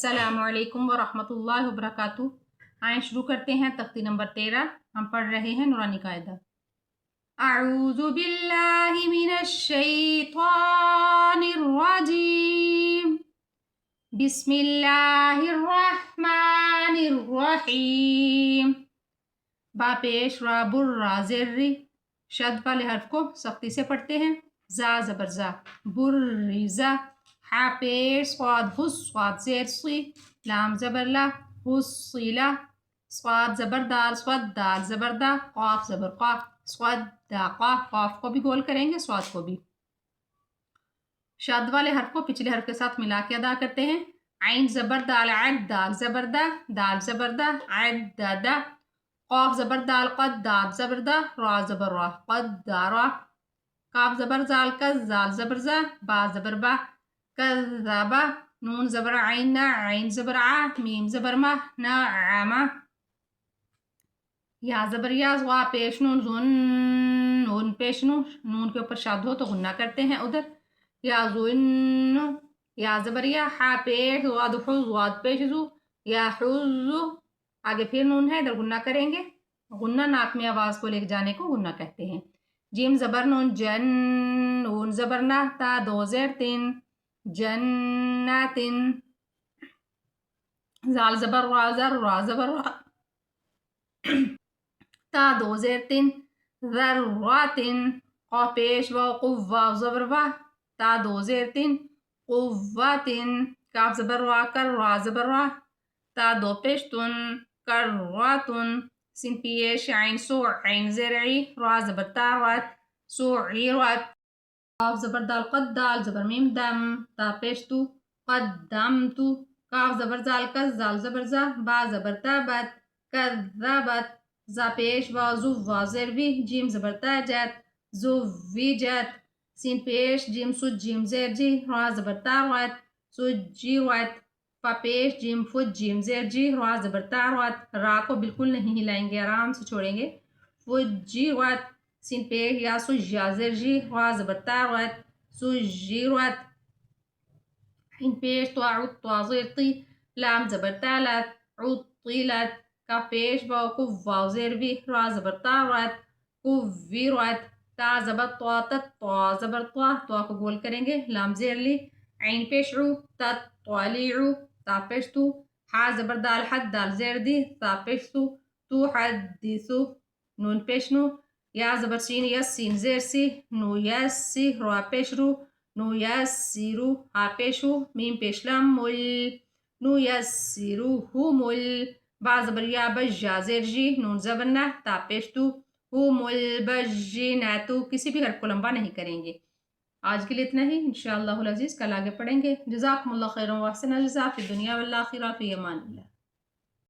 अस्सलामु अलैकुम वरहमतुल्लाहि वबरकातुहू। आइए शुरू करते हैं तख्ती नंबर 13। हम पढ़ रहे हैं नूरानी कायदा। अऊज़ु बिल्लाहि मिनश शैतानिर रजीम। बिस्मिल्लाहिर रहमानिर रहीम। बा पेश रा बुर रा ज़ेर। शद वाले हर्फ को सख्ती से पढ़ते हैं। जा ज़बर जा, बुर्रिज़ा। हा पेश स्वाद हुस स्वाद ज़ेर सी। लाम ज़बर ला, हुस्सिला। स्वाद ज़बर दाल, स्वाद दाल ज़बर दा। क़ाफ ज़बर क़ा, स्वाद दा क़ा। क़ाफ को भी गोल करेंगे, स्वाद को भी। शद वाले हर्फ को पिछले हर्फ के साथ मिला के अदा करते हैं। आइन ज़बर दाल ऐद, दाल ज़बर दा, दाल ज़बर दा, ऐद दा दा। क़ाफ ज़बर दाल क़द, दाल ज़बर दा, रा ज़बर रा, क़द दा रा। काफ ज़बर ज़ाल कज़, ज़ाल ज़बर ज़ा, बा ज़बर बा, कज़्ज़बा। नून ज़बर आइन ना, आइन ज़बर आ, मीम ज़बर मा, ना आमा। या ज़बर या, वा पेश नून, ज़ुन नून पेश नून। नून के ऊपर शाद हो तो गुन्ना करते हैं उधर। या ज़ुन्नु। या ज़बर या, हा पेश वाद हु, वाद पेश ज़ु। या हुज़्ज़ु। आगे फिर नून है, इधर गुन्ना करेंगे। गुन्ना नाक में आवाज़ को लेके जाने को गुन्ना कहते हैं। जीम ज़बर नून, जन नून ज़बर ना, ता दो ज़ेर तीन, जन्नातिन। ज़ाल ज़बर रा ज़र, रा ज़बर रा, ता दो ज़ेर तीन, ज़र्रातिन। क़ाफ पेश वाव क़ुव्व वाव ज़बर वा, ता दो ज़ेर तीन, क़ुव्वातिन। काफ ज़बर वा कर, रा ज़बर रा, ता दो पेश तुन, कर्रातुन। सिन पेश आइन सो, आइन ज़ेर ई, रा ज़बर ता रात, सुईरत। काफ ज़बर दाल क़द, दाल ज़बर मीम दम, ता पेश तू, क़द्दमतु। काफ ज़बर ज़ाल कज़, ज़ाल ज़बर ज़ा, बा ज़बर ता बत, कज़्ज़बत। ज़ा पेश वाव ज़ु, वाव ज़ेर वी, जीम ज़बर ता जत, ज़ुव्विजत। सीन पेश जीम सुज, जीम ज़ेर जी, रा ज़बर ता रत, सुज्जिरत। फा पेश जीम फुज, जीम ज़ेर जी, रा ज़बर ता रत। रा को बिल्कुल नहीं हिलाएंगे, आराम से छोड़ेंगे। फुज्जिरत। सिन पेश या सुज, या ज़ेर जी, रा ज़बर ता रत, सुज्जिरत। इन पेश त्वाउत, त्वा ज़ेर ती, लाम ज़बर ता लत, उत्तिलत। का पेश वाव कुव्व, वाव ज़ेर वी, रा ज़बर ता रत, कुव्विरत। ता ज़बर त्वा तत, त्वा ज़बर त्वा, त्वा को गोल करेंगे। लाम ज़ेर ली, आइन पेश उ, तत त्वालिउ, ता पेश तू। हा ज़बर दाल हद, दाल ज़ेर दी, ता पेश तू, तू हद्दिसु। नून पेश नू। या ज़बर सीन यस, सीन ज़ेर सी, नू यस्सी, रा पेश रू, नू यस्सिरु। हा पेश हु, मीम पेश लम, मुल, नू यस्सिरुहुमुल। बा ज़बर या बज, या ज़ेर जी, नून ज़बर ना, ता पेश तू, हुमुल बज्जिनातु। किसी भी हर्फ को लंबा नहीं करेंगे। आज के लिए इतना ही, इंशाअल्लाहुल अज़ीज़ कल आगे पढ़ेंगे। जज़ाकुमुल्लाह खैरन व अहसनल जज़ा फ़िद दुनिया वल आखिरह फ़ी अमानिल्लाह।